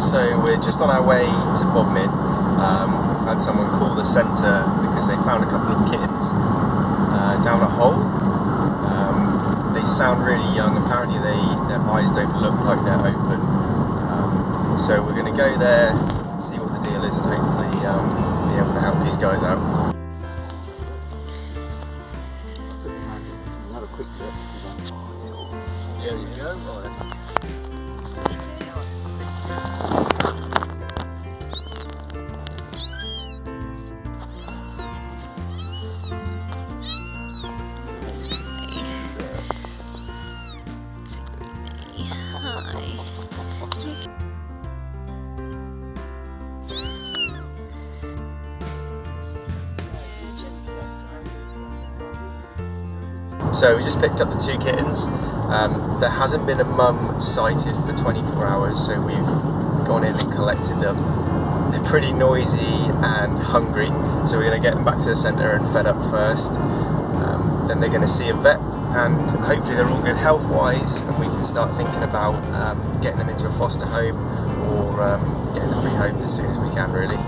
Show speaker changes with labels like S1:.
S1: So we're just on our way to Bodmin. We've had someone call the centre because they found a couple of kittens down a hole. They sound really young. Apparently their eyes don't look like they're open. So we're going to go there, see what the deal is, and hopefully be able to help these guys out.
S2: Have a quick look.
S1: There you go, boys. So we just picked up the two kittens. There hasn't been a mum sighted for 24 hours, so we've gone in and collected them. They're pretty noisy and hungry, so we're going to get them back to the centre and fed up first. Then they're going to see a vet, and hopefully they're all good health-wise, and we can start thinking about getting them into a foster home or getting them rehomed as soon as we can, really.